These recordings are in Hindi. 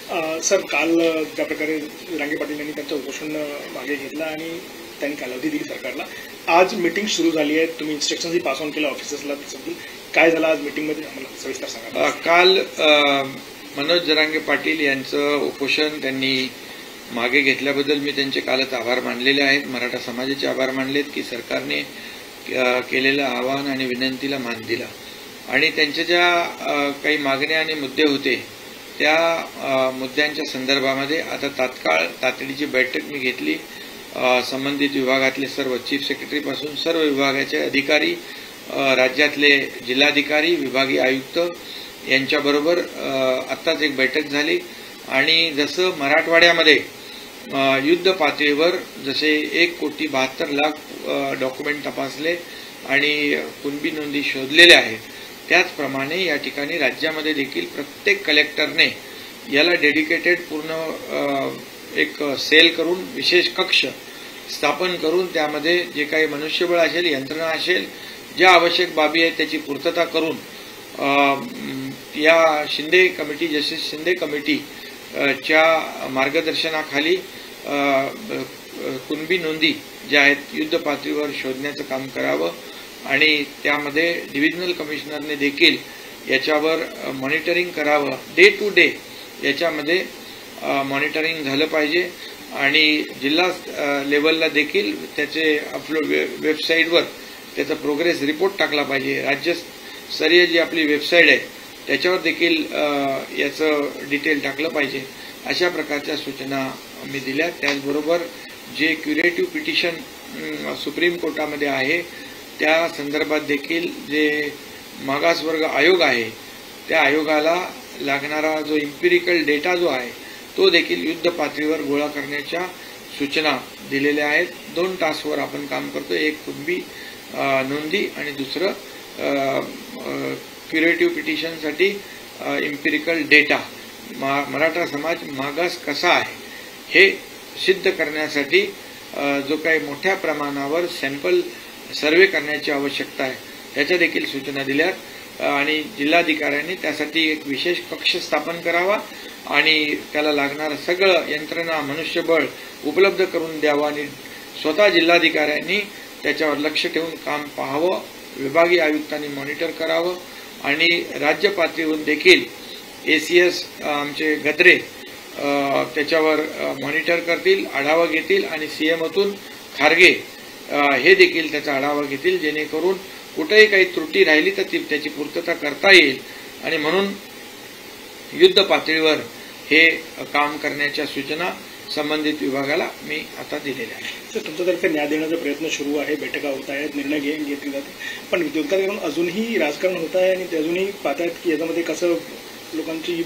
सर, काल ज्या प्रकारे रांगे पाटील यांनी त्यांचं उपोषण मागे घेतलं आणि त्यांनी कालावधी दिली सरकारला, आज मीटिंग सुरू झाली आहे. तुम्ही इन्स्ट्रक्शनही पास ऑन केलं ऑफिसर्सला. काय झालं आज मीटिंगमध्ये आम्हाला सविस्तर सांगा. काल मनोज जरांगे पाटील यांचं उपोषण त्यांनी मागे घेतल्याबद्दल मी त्यांचे कालच आभार मानलेले आहेत. मराठा समाजाचे आभार मानलेत की सरकारने केलेलं आवाहन आणि विनंतीला मान दिला आणि त्यांच्या ज्या काही मागण्या आणि मुद्दे होते त्या मुद्द्यांच्या संदर्भामध्ये आता तातडीची बैठक मी घेतली. संबंधित विभागातले सर्व चीफ सेक्रेटरीपासून सर्व विभागाचे अधिकारी, राज्यातले जिल्हाधिकारी, विभागीय आयुक्त यांच्याबरोबर आत्ताच एक बैठक झाली आणि जसं मराठवाड्यामध्ये युद्ध पातळीवर जसे 1,72,00,000 डॉक्युमेंट तपासले आणि कुणबी नोंदी शोधलेल्या आहेत, त्याचप्रमाणे या ठिकाणी राज्यामध्ये देखील प्रत्येक कलेक्टरने याला डेडिकेटेड पूर्ण एक सेल करून विशेष कक्ष स्थापन करून त्यामध्ये जे काही मनुष्यबळ असेल, यंत्रणा असेल, ज्या आवश्यक बाबी आहेत त्याची पूर्तता करून या शिंदे कमिटी, जस्टिस शिंदे कमिटीच्या मार्गदर्शनाखाली कुणबी नोंदी ज्या आहेत युद्ध पातळीवर शोधण्याचं काम करावं आणि त्यामध्ये डिव्हिजनल कमिशनरने देखील याच्यावर मॉनिटरिंग करावं. डे टू डे याच्यामध्ये मॉनिटरिंग झालं पाहिजे आणि जिल्हा लेवलला देखील त्याचे अपलोड वेबसाईटवर त्याचा प्रोग्रेस रिपोर्ट टाकला पाहिजे. राज्यस्तरीय जी आपली वेबसाईट आहे त्याच्यावर देखील याचं डिटेल टाकलं पाहिजे. अशा प्रकारच्या सूचना मी दिल्या. त्याचबरोबर जे क्युरेटिव्ह पिटिशन सुप्रीम कोर्टामध्ये आहे त्या संदर्भात देखील जे मागासवर्ग आयोग आहे त्या आयोगाला लागणारा जो इम्पिरिकल डेटा जो आहे तो देखील युद्ध पातळीवर गोळा करण्याच्या सूचना दिलेल्या आहेत. 2 टास्कवर आपण काम करतो. एक कुणबी नोंदी आणि दुसरं क्युरेटिव्ह पिटिशनसाठी इम्पिरिकल डेटा. मराठा समाज मागास कसा आहे हे सिद्ध करण्यासाठी जो काही मोठ्या प्रमाणावर सॅम्पल सर्वे करण्याची आवश्यकता आहे त्याच्या देखील सूचना दिल्यात आणि जिल्हाधिकाऱ्यांनी त्यासाठी एक विशेष कक्ष स्थापन करावा आणि त्याला लागणारं सगळं यंत्रणा, मनुष्यबळ उपलब्ध करून द्यावं आणि स्वतः जिल्हाधिकाऱ्यांनी त्याच्यावर लक्ष ठेवून काम पाहावं. विभागीय आयुक्तांनी मॉनिटर करावं आणि राज्य पातळीवरून देखील ACS आमचे गद्रे त्याच्यावर मॉनिटर करतील, आढावा घेतील आणि CMOतून खारगे हे देखील त्याचा आढावा घेतील जेणेकरून कुठेही काही त्रुटी राहिली तर त्याची पूर्तता करता येईल आणि म्हणून युद्ध पातळीवर हे काम करण्याच्या सूचना संबंधित विभागाला मी आता दिलेल्या आहेत. तर तुमच्यातर्फे न्याय देण्याचा प्रयत्न सुरू आहे, बैठका होत आहेत, निर्णय घेतले जाते, पण विरोधकांकडून अजूनही राजकारण होत आहे आणि ते अजूनही पाहतायत की याच्यामध्ये कसं लोकांची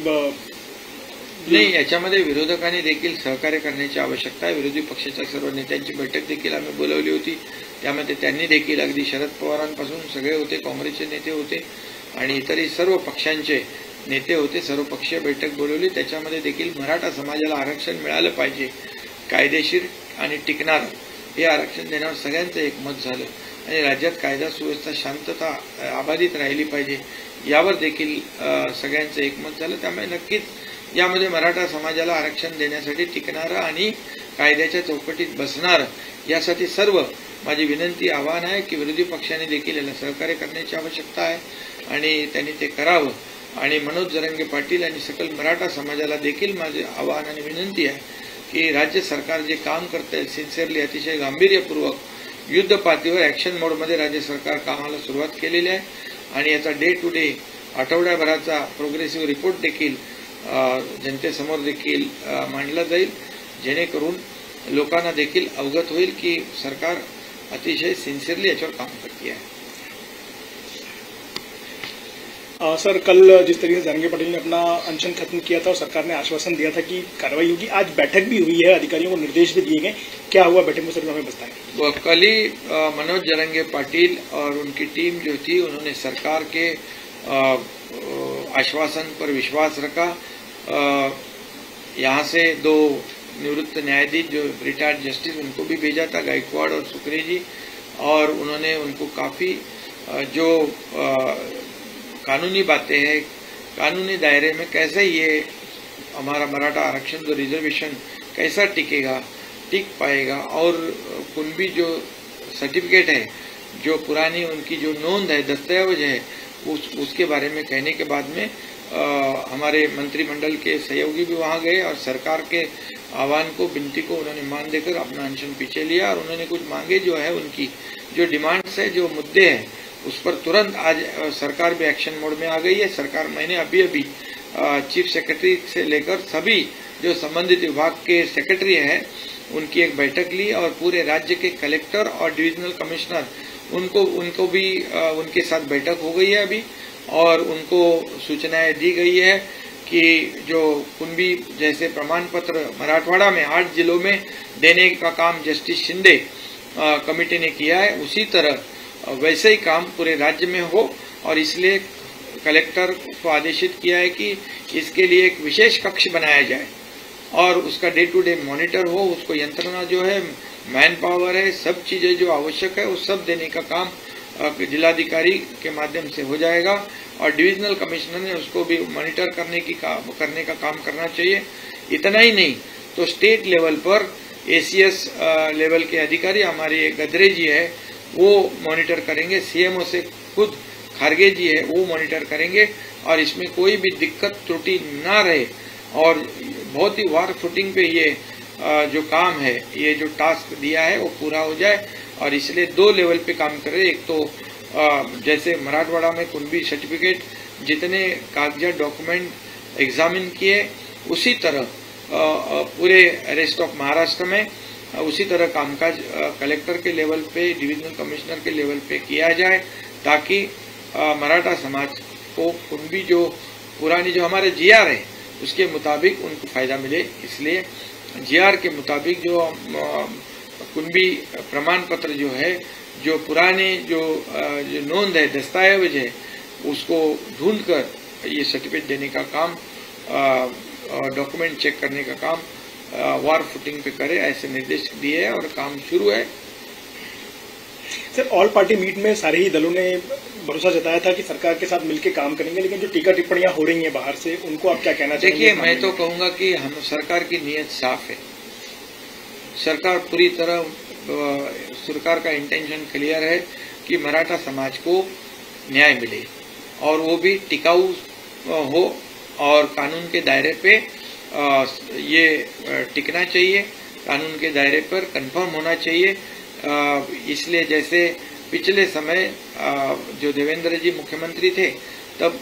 नाही. याच्यामध्ये विरोधकांनी देखील सहकार्य करण्याची आवश्यकता आहे. विरोधी पक्षाच्या सर्व नेत्यांची बैठक देखील आम्ही बोलवली होती. त्यामध्ये त्यांनी देखील अगदी शरद पवारांपासून सगळे होते, काँग्रेसचे नेते होते आणि इतरही सर्व पक्षांचे नेते होते. सर्वपक्षीय बैठक बोलवली. त्याच्यामध्ये देखील मराठा समाजाला आरक्षण मिळालं पाहिजे, कायदेशीर आणि टिकणारं हे आरक्षण देण्यावर सगळ्यांचं एकमत झालं आणि राज्यात कायदा सुव्यवस्था, शांतता अबाधित राहिली पाहिजे यावर देखील सगळ्यांचं एकमत झालं. त्यामुळे नक्कीच यामध्ये मराठा समाजाला आरक्षण देण्यासाठी टिकणारं आणि कायद्याच्या चौकटीत बसणारं यासाठी सर्व माझी विनंती, आवाहन आहे की विरोधी पक्षाने देखील याला सहकार्य करण्याची आवश्यकता आहे आणि त्यांनी ते करावं आणि मनोज जरांगे पाटील आणि सकल मराठा समाजाला देखील माझे आवाहन आणि विनंती आहे की राज्य सरकार जे काम करत आहे सिन्सिअरली, अतिशय गांभीर्यपूर्वक युद्ध पातळीवर ॲक्शन मोडमध्ये राज्य सरकार कामाला सुरुवात केलेली आहे आणि याचा डे टू डे आठवड्याभराचा प्रोग्रेसिव्ह रिपोर्ट देखील जनतेसमोर देखील मांडला जाईल जेणेकरून लोकांना देखील अवगत होईल की सरकार अतिशय सिन्सिअरली याच्यावर काम करती है. सर, कल जिस तरीके से जरांगे पाटिल ने अपना अनशन खत्म किया था और सरकार ने आश्वासन दिया था कि कार्रवाई होगी, आज बैठक भी हुई है, अधिकारियों को निर्देश भी दिए गए, क्या हुआ बैठक में सर हमें बताएं. कल ही मनोज जरांगे पाटिल और उनकी टीम जो थी उन्होंने सरकार के आश्वासन पर विश्वास रखा. यहाँ से 2 निवृत्त न्यायाधीश जो रिटायर्ड जस्टिस उनको भी भेजा था, गायकवाड़ और सुकरे जी, और उन्होंने उनको काफ़ी जो कानूनी बातें हैं, कानूनी दायरे में कैसे ये हमारा मराठा आरक्षण जो रिजर्वेशन कैसा टिक पाएगा, और कुणबी जो सर्टिफिकेट है, जो पुरानी उनकी जो नोंद है, दस्तावेज है, उसके बारे में कहने के बाद में हमारे मंत्रिमंडल के सहयोगी भी वहां गए और सरकार के आह्वान को, विनती को उन्होंने मान देकर अपना अनशन पीछे लिया और उन्होंने कुछ मांगे जो है, उनकी जो डिमांड्स है, जो मुद्दे हैं, उस पर तुरंत आज सरकार भी एक्शन मोड में आ गई है। सरकार, मैंने अभी चीफ सेक्रेटरी से लेकर सभी जो संबंधित विभाग के सेक्रेटरी हैं उनकी एक बैठक ली और पूरे राज्य के कलेक्टर और डिविजनल कमिश्नर उनको भी उनके साथ बैठक हो गई है अभी, और उनको सूचनाएं दी गई है कि जो कुणबी जैसे प्रमाण पत्र मराठवाड़ा में 8 जिलों में देने का काम जस्टिस शिंदे कमेटी ने किया है, उसी तरह वैसे ही काम पूरे राज्य में हो, और इसलिए कलेक्टर को आदेशित किया है कि इसके लिए एक विशेष कक्ष बनाया जाए और उसका डे टू डे मॉनिटर हो, उसको यंत्रणा जो है, मैन पावर है, सब चीजें जो आवश्यक है, वो सब देने का काम जिलाधिकारी के माध्यम से हो जाएगा और डिविजनल कमिश्नर ने उसको भी मॉनिटर करने का काम करना चाहिए। इतना ही नहीं तो स्टेट लेवल पर एसीएस लेवल के अधिकारी, हमारे गदरे जी है, वो मॉनिटर करेंगे, सीएमओ से खुद खारगे जी है, वो मॉनिटर करेंगे और इसमें कोई भी दिक्कत त्रुटि ना रहे और बहुत ही वार फुटिंग पे ये जो काम है, ये जो टास्क दिया है वो पूरा हो जाए। और इसलिए 2 लेवल पे काम कर रहे हैं। एक तो जैसे मराठवाड़ा में कुणबी सर्टिफिकेट जितने कागजात डॉक्यूमेंट एग्जामिन किए, उसी तरह पूरे रेस्ट ऑफ महाराष्ट्र में उसी तरह कामकाज कलेक्टर के लेवल पे, डिविजनल कमिश्नर के लेवल पे किया जाए, ताकि मराठा समाज को कुणबी जो पुरानी जो हमारे जीआर है उसके मुताबिक उनको फायदा मिले। इसलिए जीआर के मुताबिक जो कुणबी प्रमाण पत्र जो है, जो पुराने जो नोंद है, दस्तावेज है, उसको ढूंढकर ये सर्टिफिकेट देने का काम, डॉक्यूमेंट चेक करने का काम वार फुटिंग पे करे, ऐसे निर्देश दिए हैं और काम शुरू है। सर, ऑल पार्टी मीट में सारे ही दलों ने भरोसा जताया था कि सरकार के साथ मिलकर काम करेंगे, लेकिन जो टीका टिप्पणियां हो रही हैं बाहर से, उनको आप क्या कहना चाहेंगे? देखिए, मैं तो कहूंगा कि हम सरकार की नीयत साफ है। सरकार पूरी तरह, सरकार का इंटेंशन क्लियर है कि मराठा समाज को न्याय मिले और वो भी टिकाऊ हो और कानून के दायरे पे ये टिकना चाहिए, कानून के दायरे पर कंफर्म होना चाहिए। इसलिए जैसे पिछले समय जो देवेंद्र जी मुख्यमंत्री थे तब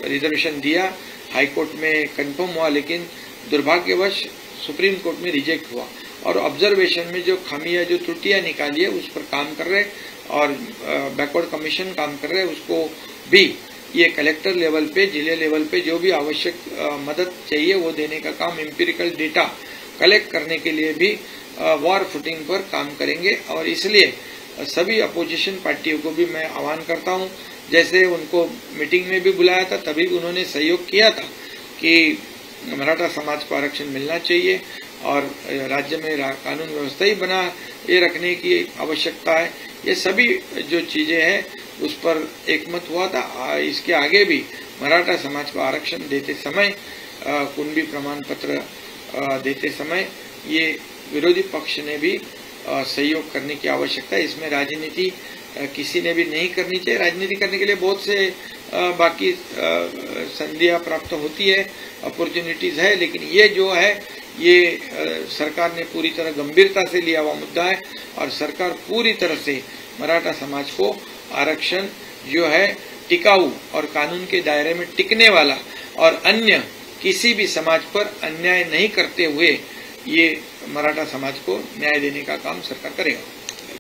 रिजर्वेशन दिया, हाई कोर्ट में कंफर्म हुआ, लेकिन दुर्भाग्यवश सुप्रीम कोर्ट में रिजेक्ट हुआ और ऑब्जर्वेशन में जो खामियां, जो त्रुटियां निकाली है उस पर काम कर रहे और बैकवर्ड कमीशन काम कर रहे हैं। उसको भी ये कलेक्टर लेवल पे, जिले लेवल पे जो भी आवश्यक मदद चाहिए वो देने का काम, एम्पिरिकल डेटा कलेक्ट करने के लिए भी वॉर फुटिंग पर काम करेंगे। और इसलिए सभी अपोजिशन पार्टियों को भी मैं आह्वान करता हूं, जैसे उनको मीटिंग में भी बुलाया था तभी उन्होंने सहयोग किया था कि मराठा समाज को आरक्षण मिलना चाहिए और राज्य में कानून व्यवस्था ही बना ये रखने की आवश्यकता है। ये सभी जो चीजें हैं उस पर एकमत हुआ था। इसके आगे भी मराठा समाज को आरक्षण देते समय, कुणबी प्रमाण पत्र देते समय ये विरोधी पक्ष ने भी सहयोग करने की आवश्यकता है। इसमें राजनीति किसी ने भी नहीं करनी चाहिए। राजनीति करने के लिए बहुत से बाकी संधियां प्राप्त होती है, अपॉर्चुनिटीज है, लेकिन ये जो है ये सरकार ने पूरी तरह गंभीरता से लिया हुआ मुद्दा है और सरकार पूरी तरह से मराठा समाज को आरक्षण जो है टिकाऊ और कानून के दायरे में टिकने वाला और अन्य किसी भी समाज पर अन्याय नहीं करते हुए ये मराठा समाज को न्याय देने का काम सरकार करेगा।